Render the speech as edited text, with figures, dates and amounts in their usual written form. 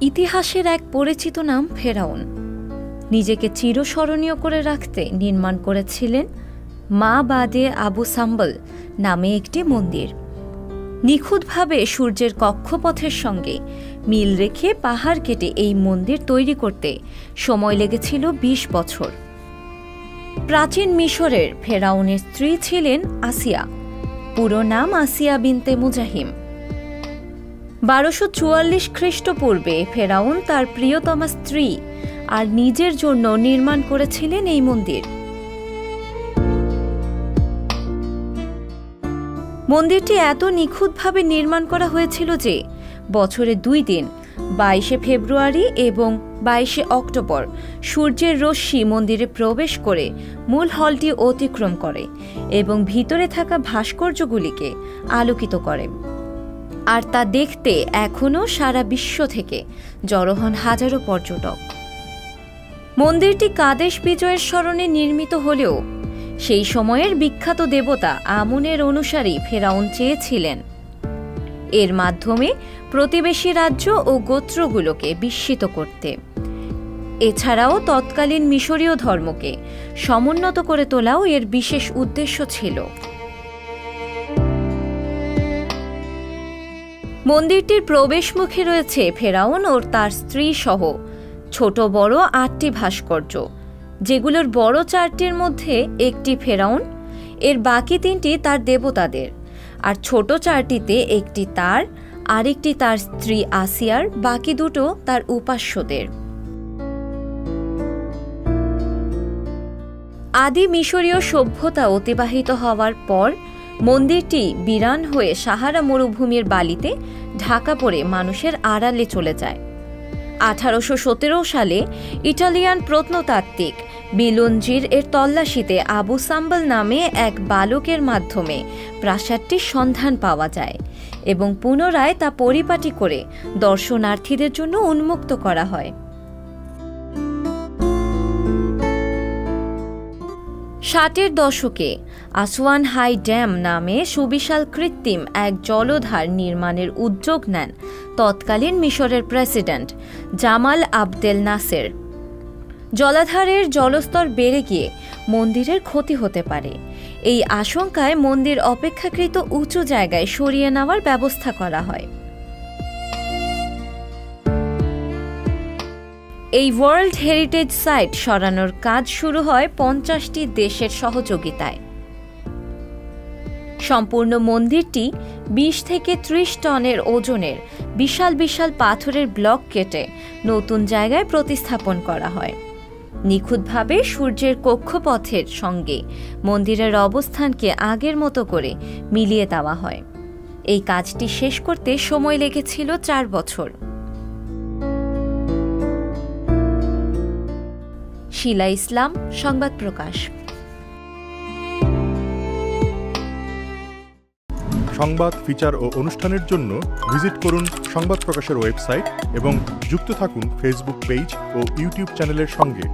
ইতিহাসের এক পরিচিত নাম ফেরাউন নিজেকে চিরস্মরণীয় করে রাখতে নির্মাণ করেছিলেন মা বাদে আবু সাম্বল নামে একটি মন্দির। নিখুঁতভাবে সূর্যের কক্ষপথের সঙ্গে মিল রেখে পাহাড় কেটে এই মন্দির তৈরি করতে সময় লেগেছিল ২০ বছর। প্রাচীন মিশরের ফেরাউনের স্ত্রী ছিলেন আসিয়া, পুরো নাম আসিয়া বিনতে মুজাহিম। ১২৪৪ খ্রিস্টপূর্বে ফেরাউন তার প্রিয়তমা স্ত্রী আর নিজের জন্য নির্মাণ করেছিলেন এই মন্দির। মন্দিরটি এত নিখুঁতভাবে নির্মাণ করা হয়েছিল যে বছরে ২ দিন ২২ ফেব্রুয়ারি এবং ২২ অক্টোবর সূর্যের রশ্মি মন্দিরে প্রবেশ করে মূল হলটি অতিক্রম করে এবং ভিতরে থাকা ভাস্কর্যগুলিকে আলোকিত করে। আর তা দেখতে এখনও সারা বিশ্ব থেকে জড়ো হন হাজারো পর্যটক। মন্দিরটি কাদেশ বিজয়ের স্মরণে নির্মিত হলেও সেই সময়ের বিখ্যাত দেবতা আমুনের অনুসারী ফেরাউন চেয়েছিলেন এর মাধ্যমে প্রতিবেশী রাজ্য ও গোত্রগুলোকে বিস্মিত করতে। এছাড়াও তৎকালীন মিশরীয় ধর্মকে সমুন্নত করে তোলাও এর বিশেষ উদ্দেশ্য ছিল। মন্দিরটির প্রবেশমুখে রয়েছে ফেরাউন ও তার স্ত্রী সহ ছোট বড় ৮টি ভাস্কর্য, যেগুলোর বড় ৪টির মধ্যে একটি ফেরাউন, এর বাকি ৩টি তার দেবতাদের, আর ছোট ৪টিতে একটি তার, আরেকটি তার স্ত্রী আসিয়ার, বাকি দুটো তার উপাস্যদের। আদি মিশরীয় সভ্যতা অতিবাহিত হওয়ার পর মন্দিরটি বিরান হয়ে সাহারা মরুভূমির বালিতে ঢাকা পড়ে মানুষের আড়ালে চলে যায়। ১৮১৭ সালে ইটালিয়ান প্রত্নতাত্ত্বিক বিলুনজির এর তল্লাশিতে আবু সাম্বল নামে এক বালকের মাধ্যমে প্রাসাদটির সন্ধান পাওয়া যায় এবং পুনরায় তা পরিপাটি করে দর্শনার্থীদের জন্য উন্মুক্ত করা হয়। ৬০-এর দশকে আসওয়ান হাই ড্যাম নামে সুবিশাল কৃত্রিম এক জলধার নির্মাণের উদ্যোগ নেন তৎকালীন মিশরের প্রেসিডেন্ট জামাল আবদেল নাসের। জলাধারের জলস্তর বেড়ে গিয়ে মন্দিরের ক্ষতি হতে পারে, এই আশঙ্কায় মন্দির অপেক্ষাকৃত উঁচু জায়গায় সরিয়ে নেওয়ার ব্যবস্থা করা হয়। এই ওয়ার্ল্ড হেরিটেজ সাইট সরানোর কাজ শুরু হয় ৫০টি দেশের সহযোগিতায়। সম্পূর্ণ মন্দিরটি ২০ থেকে ৩০ টনের ওজনের বিশাল বিশাল পাথরের ব্লক কেটে নতুন জায়গায় প্রতিস্থাপন করা হয়। নিখুঁতভাবে সূর্যের কক্ষপথের সঙ্গে মন্দিরের অবস্থানকে আগের মতো করে মিলিয়ে দেওয়া হয়। এই কাজটি শেষ করতে সময় লেগেছিল ৪ বছর। শিলা ইসলাম, সংবাদ প্রকাশ। সংবাদ, ফিচার ও অনুষ্ঠানের জন্য ভিজিট করুন সংবাদ প্রকাশের ওয়েবসাইট এবং যুক্ত থাকুন ফেসবুক পেজ ও ইউটিউব চ্যানেলের সঙ্গে।